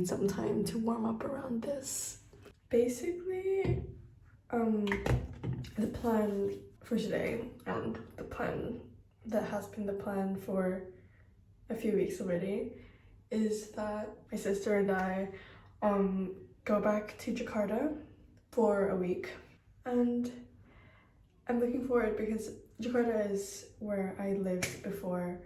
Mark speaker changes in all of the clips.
Speaker 1: find some time to warm up around this. Basically, the plan for today, and the plan that has been the plan for a few weeks already, is that my sister and I go back to Jakarta for a week. And I'm looking forward because Jakarta is where I lived before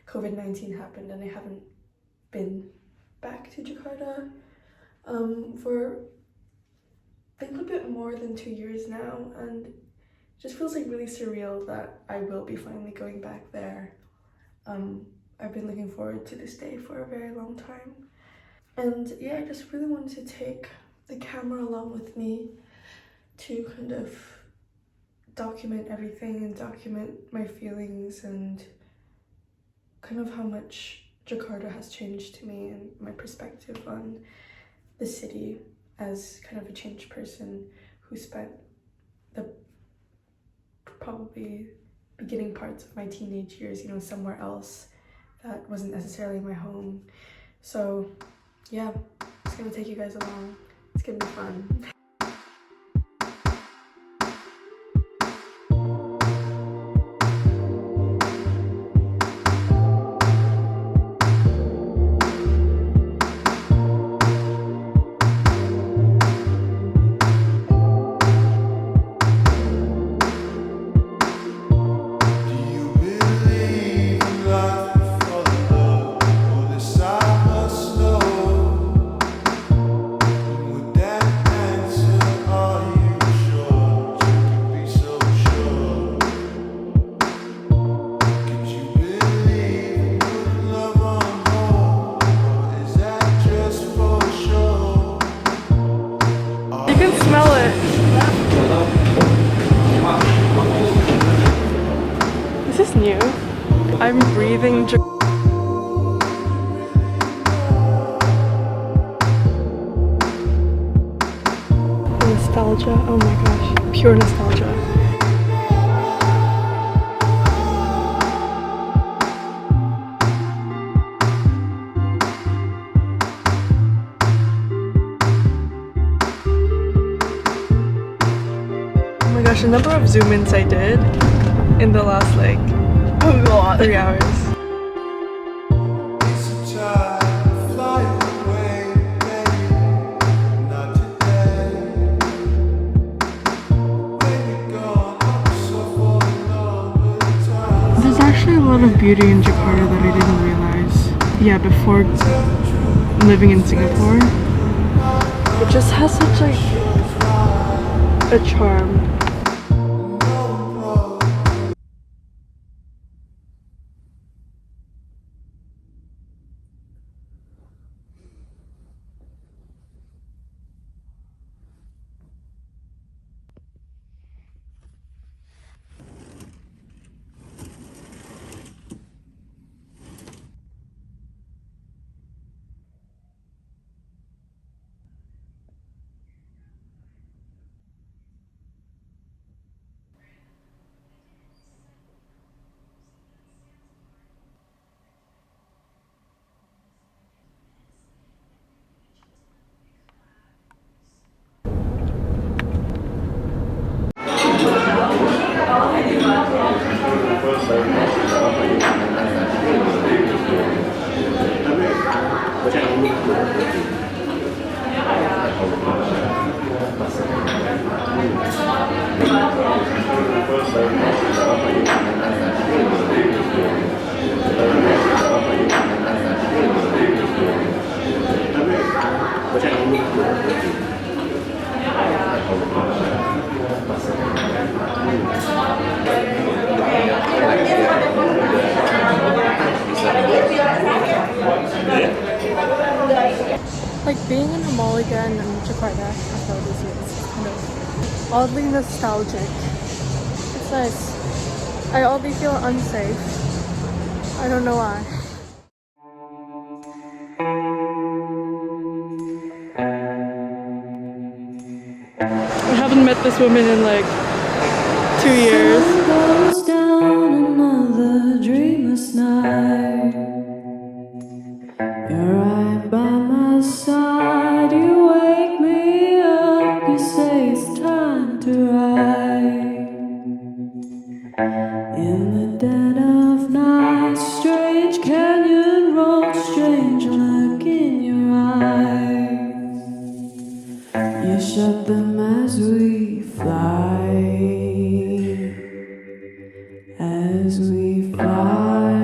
Speaker 1: COVID-19 happened, and I haven't been back to Jakarta for I think a bit more than 2 years now, and it just feels like really surreal that I will be finally going back there. I've been looking forward to this day for a very long time. And yeah, I just really wanted to take the camera along with me to kind of document everything and document my feelings and kind of how much Jakarta has changed to me and my perspective on the city as kind of a changed person who spent the probably beginning parts of my teenage years, you know, somewhere else that wasn't necessarily my home. So yeah, just gonna take you guys along. It's gonna be fun. New. I'm breathing nostalgia. Oh my gosh, pure nostalgia. Oh my gosh, the number of zoom-ins I did in the last like 3 hours. There's actually a lot of beauty in Jakarta that I didn't realize. Yeah, before living in Singapore. It just has such like a charm. Like being in a mall again in Jakarta after all these years is kind of oddly nostalgic. It's nice. I oddly feel unsafe. I don't know why. I haven't met this woman in like 2 years. Goes down another dreamless night. You're right by my side.
Speaker 2: shut them as we fly, as we fly.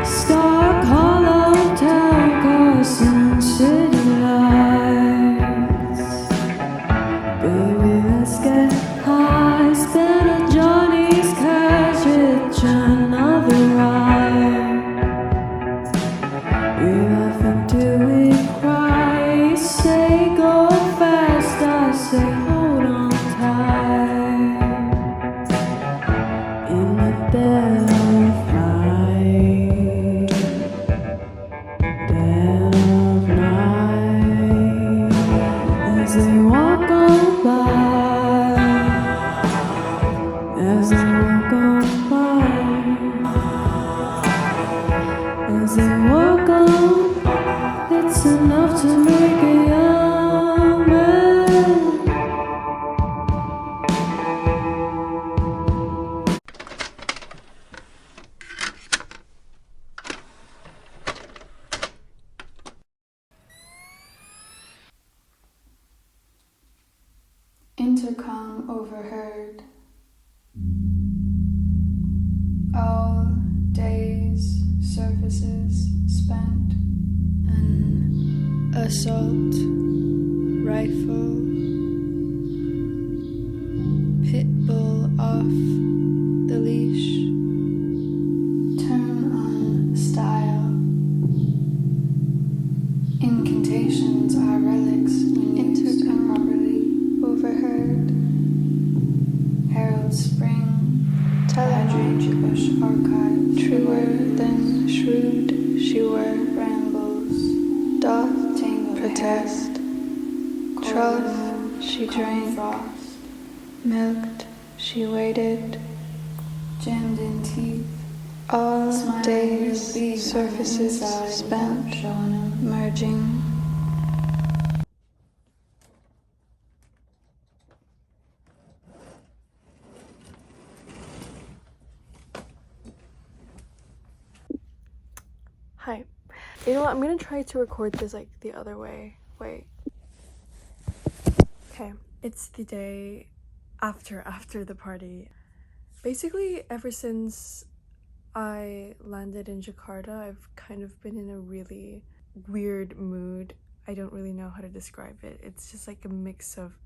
Speaker 2: Stark hollow towers and city lights. Baby, let's get high. Spin a Johnny's cash, rich another ride. We laugh until we cry. You say go fast, I say hold on tight. In the dead of night, dead of night, as they walk on by, as they walk on by, as they walk on, it's enough to make a young man.
Speaker 3: Intercom overheard. All days, surfaces spent. An assault rifle. Pit bull off the leash. Turn on style. Incantations are relics when used improperly. Overheard. Herald Spring. Teledrage Bush Archive. Truer than shrewd she were. Brambles. Doth tangle protest. Trough she drank. Frost. Milked she waited. Jammed in teeth. All days, surfaces spent. Merging.
Speaker 1: Hi. You know what? I'm gonna try to record this like the other way. Wait. Okay. It's the day after the party. Basically, ever since I landed in Jakarta, I've kind of been in a really weird mood. I don't really know how to describe it. It's just like a mix of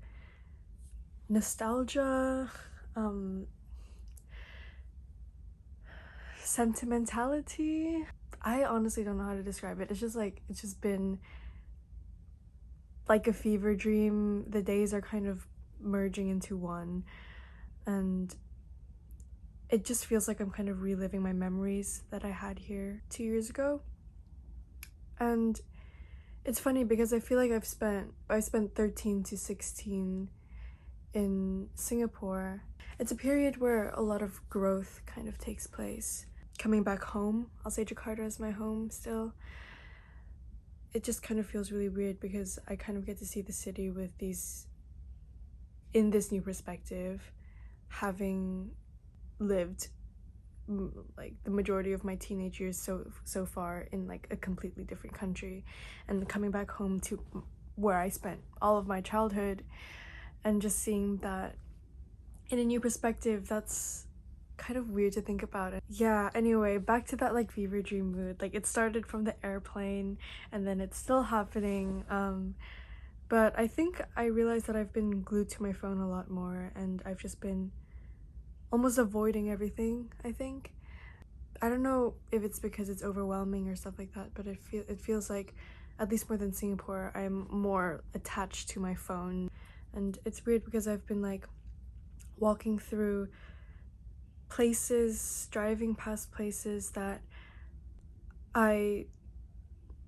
Speaker 1: nostalgia, sentimentality. I honestly don't know how to describe it. It's just been like a fever dream. The days are kind of merging into one, and it just feels like I'm kind of reliving my memories that I had here 2 years ago. And it's funny because I feel like I spent 13 to 16 in Singapore. It's a period where a lot of growth kind of takes place. Coming back home, I'll say Jakarta is my home still. It just kind of feels really weird because I kind of get to see the city in this new perspective, having lived like the majority of my teenage years so far in like a completely different country, and coming back home to where I spent all of my childhood, and just seeing that in a new perspective, that's kind of weird to think about it. Yeah, anyway, back to that like fever dream mood. Like it started from the airplane and then it's still happening, but I think I realized that I've been glued to my phone a lot more, and I've just been almost avoiding everything, I think. I don't know if it's because it's overwhelming or stuff like that, but it feels like, at least more than Singapore, I'm more attached to my phone. And it's weird because I've been like walking through places, driving past places that I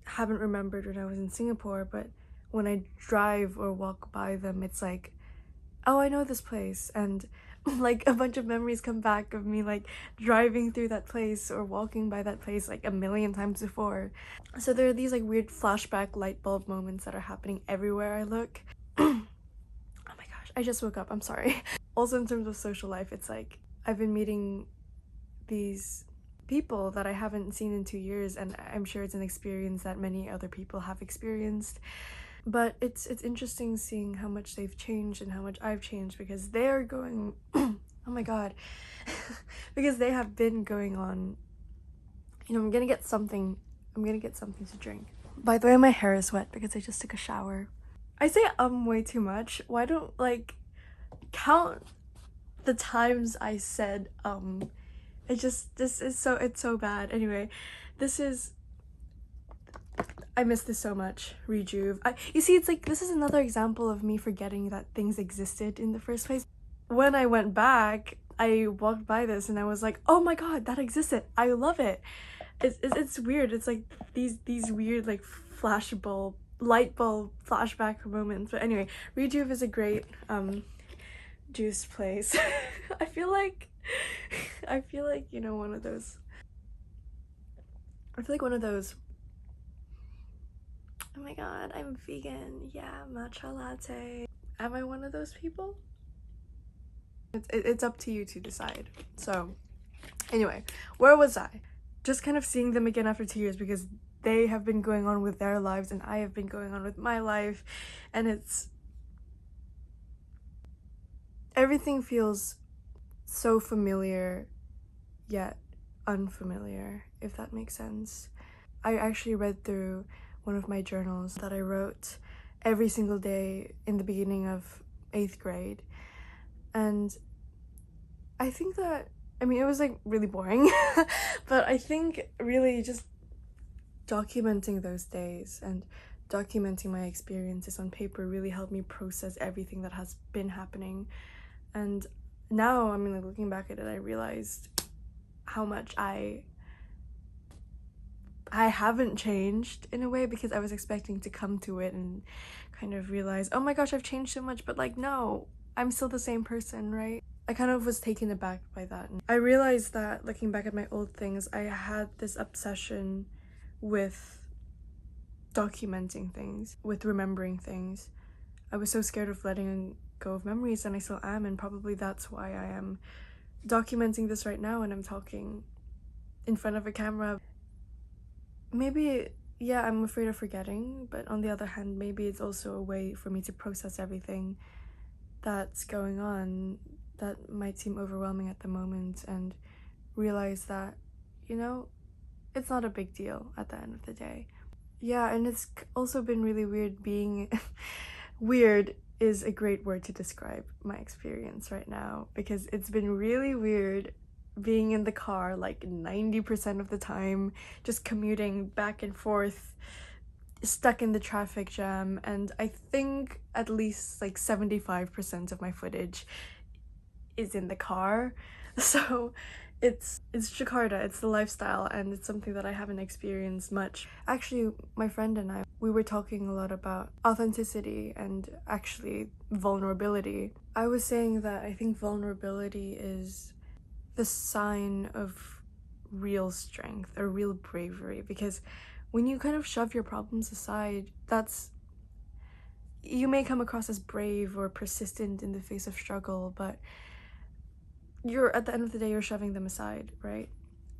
Speaker 1: haven't remembered when I was in Singapore, but when I drive or walk by them, it's like, oh, I know this place, and like a bunch of memories come back of me like driving through that place or walking by that place like a million times before. So there are these like weird flashback light bulb moments that are happening everywhere I look. Oh my gosh, I just woke up, I'm sorry. Also in terms of social life, it's like I've been meeting these people that I haven't seen in 2 years, and I'm sure it's an experience that many other people have experienced. But it's interesting seeing how much they've changed and how much I've changed, because they're going oh my god because they have been going on, you know. I'm gonna get something to drink. By the way, my hair is wet because I just took a shower. I say way too much. Why don't like count the times I said it's so bad. Anyway, I miss this so much. Rejuve. You see, it's like, this is another example of me forgetting that things existed in the first place. When I went back, I walked by this and I was like, oh my god, that existed. I love it. It's weird. It's like these weird like light bulb flashback moments. But anyway, Rejuve is a great juice place. I feel like you know, one of those oh my god, I'm vegan, yeah, matcha latte. Am I one of those people? It's up to you to decide. So anyway, where was I? Just kind of seeing them again after 2 years, because they have been going on with their lives and I have been going on with my life, and everything feels so familiar yet unfamiliar, if that makes sense. I actually read through one of my journals that I wrote every single day in the beginning of 8th grade, and I think that, I mean, it was like really boring but I think really just documenting those days and documenting my experiences on paper really helped me process everything that has been happening. And now, I mean, like, looking back at it, I realized how much I haven't changed in a way, because I was expecting to come to it and kind of realize, oh my gosh, I've changed so much, but like, no, I'm still the same person, right? I kind of was taken aback by that. And I realized that, looking back at my old things, I had this obsession with documenting things, with remembering things. I was so scared of letting go of memories, and I still am, and probably that's why I am documenting this right now and I'm talking in front of a camera. Maybe, yeah, I'm afraid of forgetting, but on the other hand, maybe it's also a way for me to process everything that's going on that might seem overwhelming at the moment, and realize that, you know, it's not a big deal at the end of the day. Yeah, and it's also been really weird being weird is a great word to describe my experience right now, because it's been really weird being in the car like 90% of the time, just commuting back and forth, stuck in the traffic jam, and I think at least like 75% of my footage is in the car. So it's Jakarta, it's the lifestyle, and it's something that I haven't experienced much. Actually, my friend and I, we were talking a lot about authenticity and actually vulnerability. I was saying that I think vulnerability is the sign of real strength or real bravery, because when you kind of shove your problems aside, you may come across as brave or persistent in the face of struggle, but at the end of the day, you're shoving them aside, right?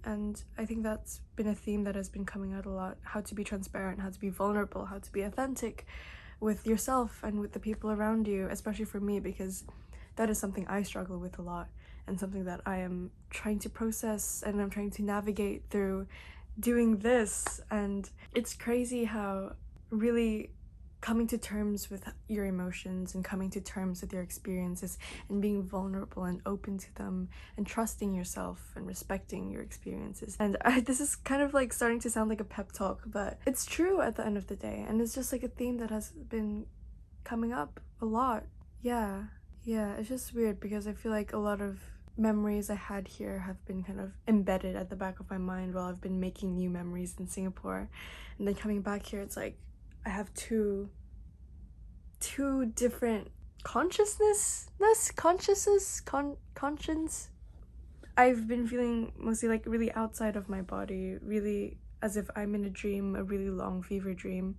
Speaker 1: And I think that's been a theme that has been coming out a lot: how to be transparent, how to be vulnerable, how to be authentic with yourself and with the people around you, especially for me, because that is something I struggle with a lot, and something that I am trying to process and I'm trying to navigate through doing this. And it's crazy how really coming to terms with your emotions and coming to terms with your experiences and being vulnerable and open to them and trusting yourself and respecting your experiences. And this is kind of like starting to sound like a pep talk, but it's true at the end of the day, and it's just like a theme that has been coming up a lot. Yeah, it's just weird because I feel like a lot of memories I had here have been kind of embedded at the back of my mind while I've been making new memories in Singapore, and then coming back here, it's like I have two different conscience. I've been feeling mostly like really outside of my body, really as if I'm in a dream, a really long fever dream,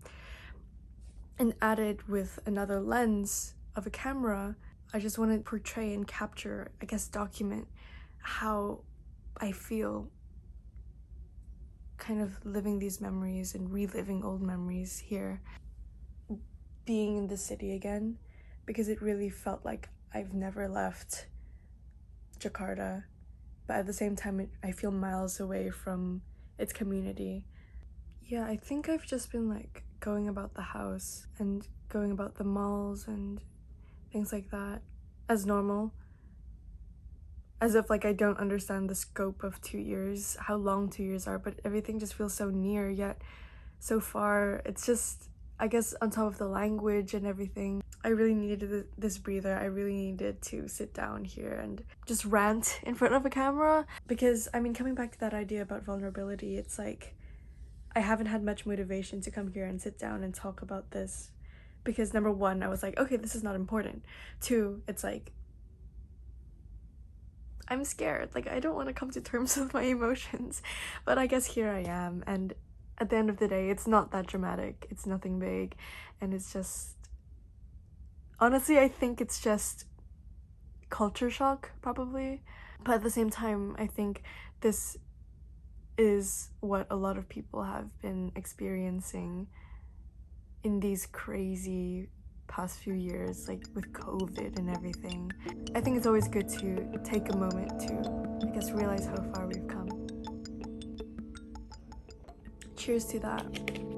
Speaker 1: and added with another lens of a camera, I just want to portray and capture, I guess document, how I feel kind of living these memories and reliving old memories here, being in the city again, because it really felt like I've never left Jakarta, but at the same time I feel miles away from its community. Yeah, I think I've just been like going about the house and going about the malls and things like that as normal, as if like I don't understand the scope of 2 years, how long 2 years are, but everything just feels so near yet so far. It's just, I guess, on top of the language and everything, I really needed this breather. I really needed to sit down here and just rant in front of a camera, because I mean, coming back to that idea about vulnerability, it's like I haven't had much motivation to come here and sit down and talk about this, because number one, I was like, okay, this is not important. Two, it's like I'm scared, like I don't want to come to terms with my emotions, but I guess here I am, and at the end of the day, it's not that dramatic, it's nothing big, and it's just, honestly, I think it's just culture shock, probably. But at the same time, I think this is what a lot of people have been experiencing in these crazy past few years, like with COVID and everything. I think it's always good to take a moment to, I guess, realize how far we've come. Cheers to that.